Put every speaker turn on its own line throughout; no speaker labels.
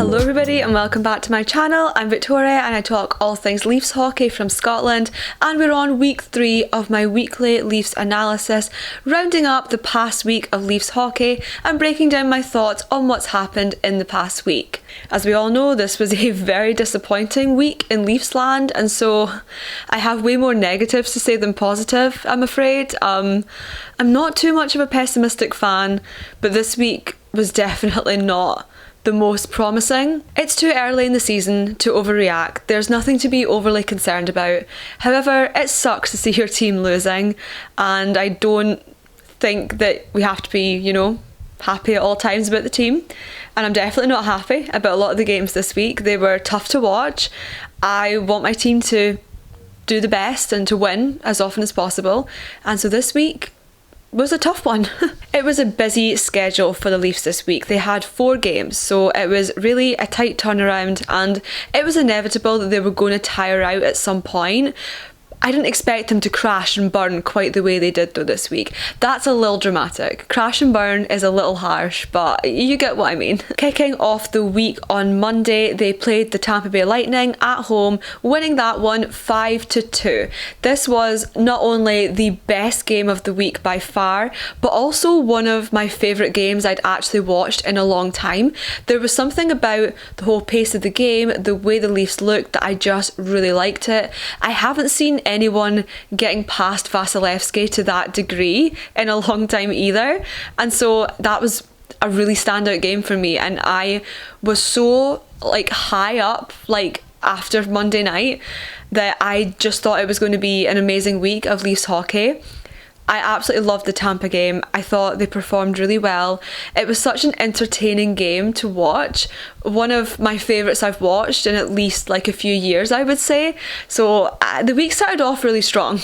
Hello everybody and welcome back to my channel. I'm Victoria and I talk all things Leafs hockey from Scotland, and we're on week 3 of my weekly Leafs analysis, rounding up the past week of Leafs hockey and breaking down my thoughts on what's happened in the past week. As we all know, this was a very disappointing week in Leafs land, and so I have way more negatives to say than positive, I'm afraid. I'm not too much of a pessimistic fan, but this week was definitely not the most promising. It's too early in the season to overreact. There's nothing to be overly concerned about. However, it sucks to see your team losing, and I don't think that we have to be, happy at all times about the team. And I'm definitely not happy about a lot of the games this week. They were tough to watch. I want my team to do the best and to win as often as possible. And so this week was a tough one. It was a busy schedule for the Leafs this week. They had 4 games, so it was really a tight turnaround, and it was inevitable that they were going to tire out at some point. I didn't expect them to crash and burn quite the way they did though this week. That's a little dramatic. Crash and burn is a little harsh, but you get what I mean. Kicking off the week on Monday, they played the Tampa Bay Lightning at home, winning that one 5-2. This was not only the best game of the week by far, but also one of my favourite games I'd actually watched in a long time. There was something about the whole pace of the game, the way the Leafs looked, that I just really liked it. I haven't seen anyone getting past Vasilevsky to that degree in a long time either, and so that was a really standout game for me, and I was so high up after Monday night that I just thought it was going to be an amazing week of Leafs hockey. I absolutely loved the Tampa game. I thought they performed really well. It was such an entertaining game to watch. One of my favourites I've watched in at least a few years, I would say. So the week started off really strong.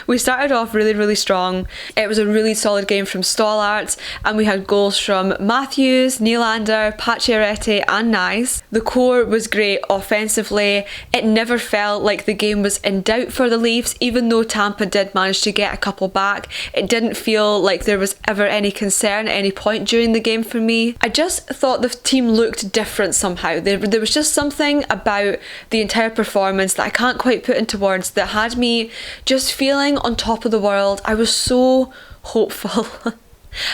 We started off really strong. It was a really solid game from Stollarts, and we had goals from Matthews, Nylander, Pacioretty and Nice. The core was great offensively. It never felt like the game was in doubt for the Leafs, even though Tampa did manage to get a couple back. It didn't feel like there was ever any concern at any point during the game for me. I just thought the team looked different somehow. There was just something about the entire performance that I can't quite put into words that had me just feeling on top of the world. I was so hopeful.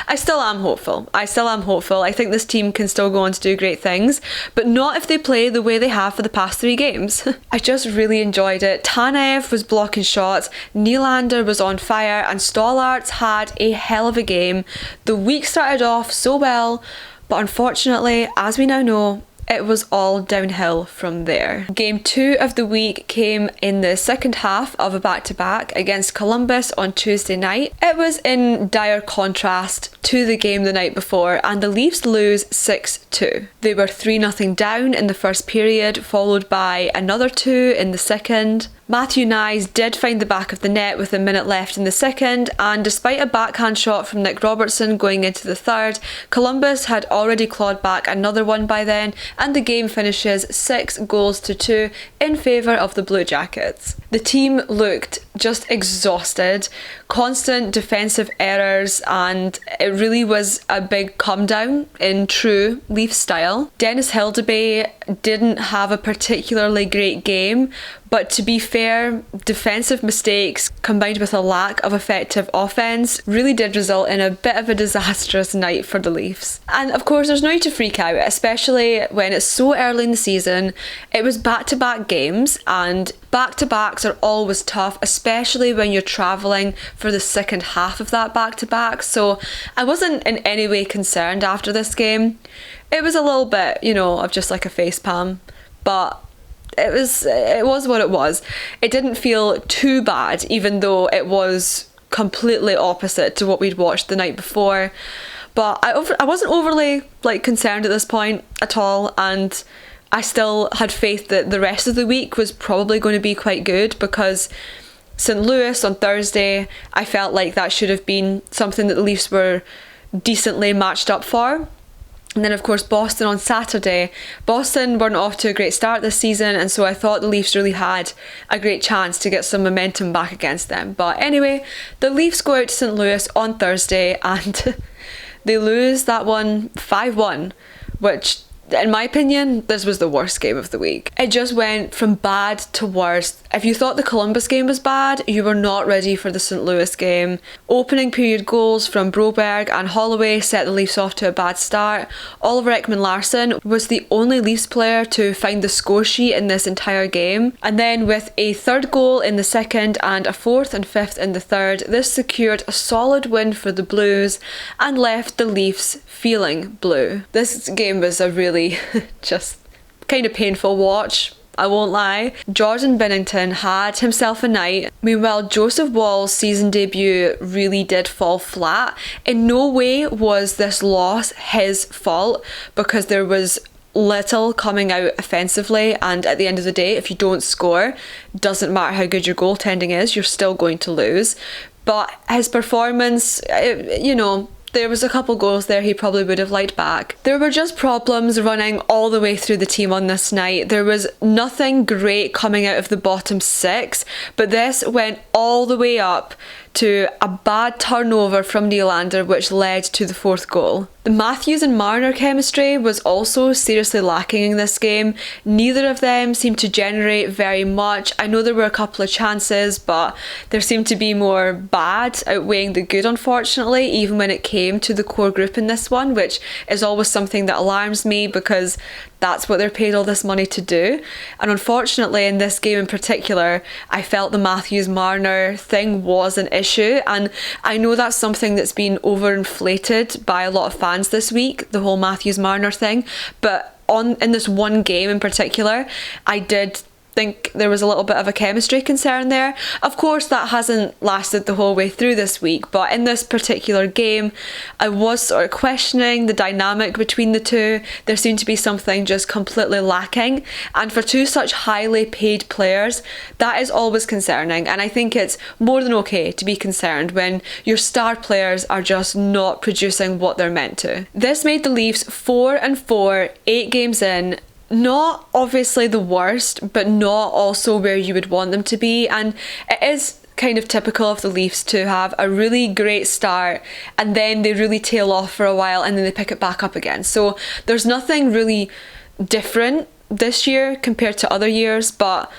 I still am hopeful. I think this team can still go on to do great things, but not if they play the way they have for the past 3 games. I just really enjoyed it. Tanev was blocking shots, Nylander was on fire, and Stollarts had a hell of a game. The week started off so well, but unfortunately, as we now know, it was all downhill from there. Game 2 of the week came in the second half of a back-to-back against Columbus on Tuesday night. It was in dire contrast to the game the night before, and the Leafs lose 6-2. They were 3-0 down in the first period, followed by another 2 in the second. Matthew Knies did find the back of the net with a minute left in the second, and despite a backhand shot from Nick Robertson going into the third, Columbus had already clawed back another one by then, and the game finishes 6-2 in favour of the Blue Jackets. The team looked just exhausted, constant defensive errors, and it really was a big come down in true Leaf style. Dennis Hildeby didn't have a particularly great game, but to be fair, defensive mistakes combined with a lack of effective offense really did result in a bit of a disastrous night for the Leafs. And of course, there's no need to freak out, especially when it's so early in the season. It was back-to-back games, and back-to-backs are always tough, especially when you're travelling for the second half of that back-to-back. So I wasn't in any way concerned after this game. It was a little bit, of just a facepalm, but it was what it was. It didn't feel too bad, even though it was completely opposite to what we'd watched the night before. But I wasn't overly concerned at this point at all, and I still had faith that the rest of the week was probably going to be quite good, because St. Louis on Thursday, I felt like that should have been something that the Leafs were decently matched up for. And then of course Boston on Saturday. Boston weren't off to a great start this season, and so I thought the Leafs really had a great chance to get some momentum back against them. But anyway, the Leafs go out to St. Louis on Thursday and they lose that one 5-1, which in my opinion, this was the worst game of the week. It just went from bad to worst. If you thought the Columbus game was bad, you were not ready for the St. Louis game. Opening period goals from Broberg and Holloway set the Leafs off to a bad start. Oliver Ekman-Larsson was the only Leafs player to find the score sheet in this entire game. And then with a third goal in the second and a fourth and fifth in the third, this secured a solid win for the Blues and left the Leafs feeling blue. This game was a really just kind of painful watch, I won't lie. Jordan Binnington had himself a night. Meanwhile, Joseph Woll's season debut really did fall flat. In no way was this loss his fault, because there was little coming out offensively, and at the end of the day, if you don't score, doesn't matter how good your goaltending is, you're still going to lose. But his performance, there was a couple goals there he probably would have liked back. There were just problems running all the way through the team on this night. There was nothing great coming out of the bottom six, but this went all the way up to a bad turnover from Nylander, which led to the fourth goal. The Matthews and Marner chemistry was also seriously lacking in this game. Neither of them seemed to generate very much. I know there were a couple of chances, but there seemed to be more bad outweighing the good, unfortunately, even when it came to the core group in this one, which is always something that alarms me, because that's what they're paid all this money to do. And unfortunately, in this game in particular, I felt the Matthews-Marner thing was an issue. And I know that's something that's been overinflated by a lot of fans this week, the whole Matthews-Marner thing. But in this one game in particular, I did think there was a little bit of a chemistry concern there. Of course, that hasn't lasted the whole way through this week, but in this particular game, I was sort of questioning the dynamic between the two. There seemed to be something just completely lacking, and for two such highly paid players, that is always concerning. And I think it's more than okay to be concerned when your star players are just not producing what they're meant to. This made the Leafs 4-4, 8 games in. Not obviously the worst, but not also where you would want them to be. And it is kind of typical of the Leafs to have a really great start and then they really tail off for a while and then they pick it back up again. So there's nothing really different this year compared to other years, but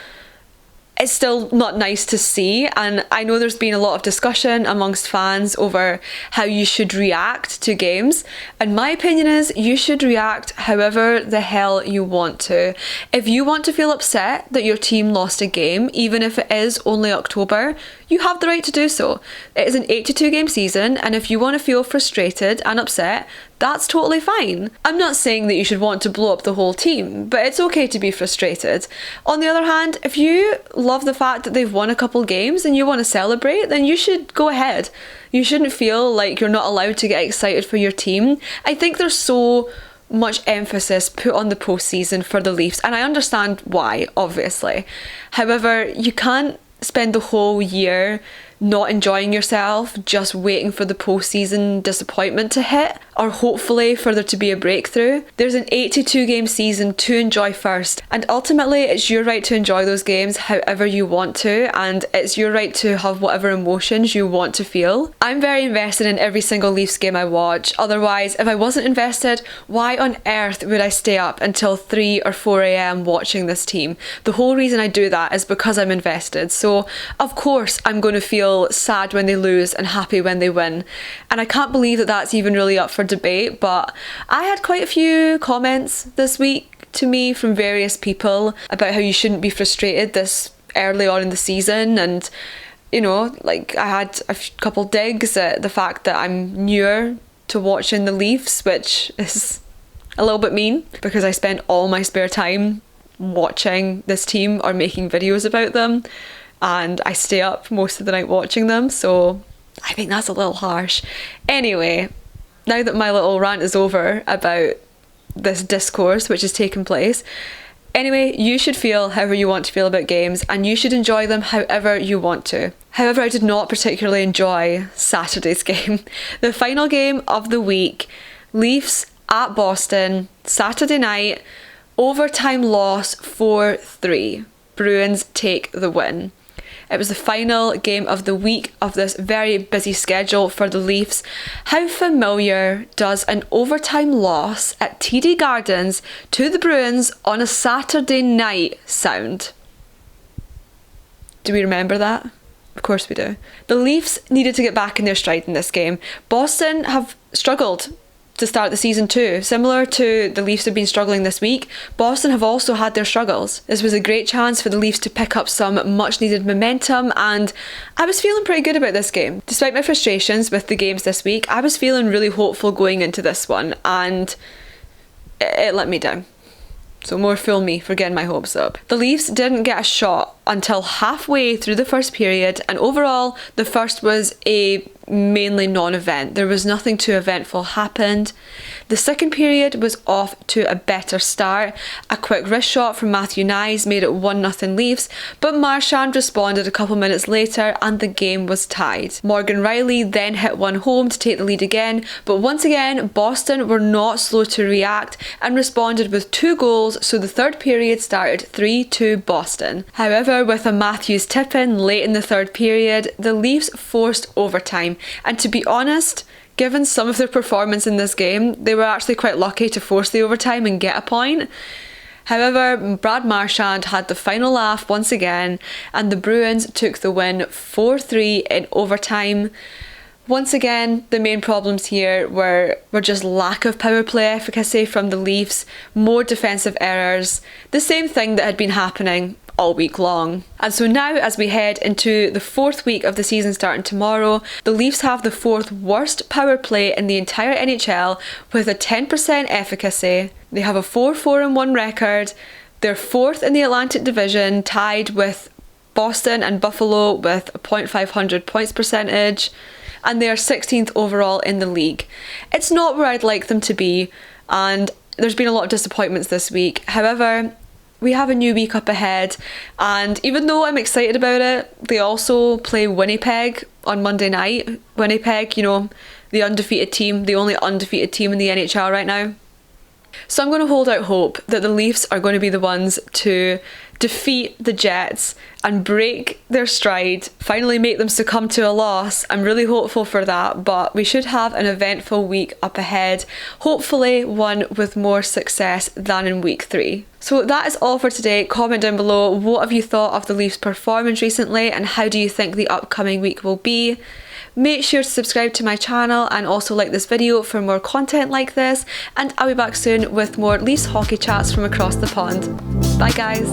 it's still not nice to see. And I know there's been a lot of discussion amongst fans over how you should react to games, and my opinion is you should react however the hell you want to. If you want to feel upset that your team lost a game, even if it is only October, you have the right to do so. It is an 82 game season, and if you want to feel frustrated and upset, that's totally fine. I'm not saying that you should want to blow up the whole team, but it's okay to be frustrated. On the other hand, if you love the fact that they've won a couple games and you want to celebrate, then you should go ahead. You shouldn't feel like you're not allowed to get excited for your team. I think there's so much emphasis put on the postseason for the Leafs, and I understand why, obviously. However, you can't spend the whole year not enjoying yourself, just waiting for the postseason disappointment to hit, or hopefully for there to be a breakthrough. There's an 82 game season to enjoy first, and ultimately it's your right to enjoy those games however you want to, and it's your right to have whatever emotions you want to feel. I'm very invested in every single Leafs game I watch. Otherwise, if I wasn't invested, why on earth would I stay up until 3 or 4 a.m. watching this team? The whole reason I do that is because I'm invested. So of course I'm going to feel sad when they lose and happy when they win. And I can't believe that that's even really up for debate, but I had quite a few comments this week to me from various people about how you shouldn't be frustrated this early on in the season. And I had a couple digs at the fact that I'm newer to watching the Leafs, which is a little bit mean because I spend all my spare time watching this team or making videos about them, and I stay up most of the night watching them, so I think that's a little harsh. Anyway, now that my little rant is over about this discourse which has taken place, anyway, you should feel however you want to feel about games, and you should enjoy them however you want to. However, I did not particularly enjoy Saturday's game. The final game of the week, Leafs at Boston, Saturday night, overtime loss 4-3. Bruins take the win. It was the final game of the week of this very busy schedule for the Leafs. How familiar does an overtime loss at TD Gardens to the Bruins on a Saturday night sound? Do we remember that? Of course we do. The Leafs needed to get back in their stride in this game. Boston have struggled to start the season too. Similar to the Leafs have been struggling this week, Boston have also had their struggles. This was a great chance for the Leafs to pick up some much needed momentum, and I was feeling pretty good about this game. Despite my frustrations with the games this week, I was feeling really hopeful going into this one, and it let me down. So more fool me for getting my hopes up. The Leafs didn't get a shot until halfway through the first period, and overall the first was a mainly non-event. There was nothing too eventful happened. The second period was off to a better start. A quick wrist shot from Matthew Nyes made it 1-0 Leafs, but Marchand responded a couple minutes later and the game was tied. Morgan Riley then hit one home to take the lead again, but once again Boston were not slow to react and responded with 2 goals, so the third period started 3-2 Boston. However, with a Matthews tip-in late in the third period, the Leafs forced overtime, and to be honest, given some of their performance in this game, they were actually quite lucky to force the overtime and get a point. However, Brad Marchand had the final laugh once again, and the Bruins took the win 4-3 in overtime. Once again, the main problems here were just lack of power play efficacy from the Leafs, more defensive errors, the same thing that had been happening all week long. And so now, as we head into the 4th week of the season starting tomorrow, the Leafs have the 4th worst power play in the entire NHL with a 10% efficacy. They have a 4-4-1 record. They're 4th in the Atlantic Division, tied with Boston and Buffalo with a .500 points percentage, and they are 16th overall in the league. It's not where I'd like them to be, and there's been a lot of disappointments this week. However, we have a new week up ahead, and even though I'm excited about it, they also play Winnipeg on Monday night. Winnipeg, you know, the undefeated team, the only undefeated team in the NHL right now. So I'm going to hold out hope that the Leafs are going to be the ones to defeat the Jets and break their stride, finally make them succumb to a loss. I'm really hopeful for that, but we should have an eventful week up ahead, hopefully one with more success than in week 3. So that is all for today. Comment down below, what have you thought of the Leafs' performance recently and how do you think the upcoming week will be? Make sure to subscribe to my channel and also like this video for more content like this, and I'll be back soon with more Leafs hockey chats from across the pond. Bye guys!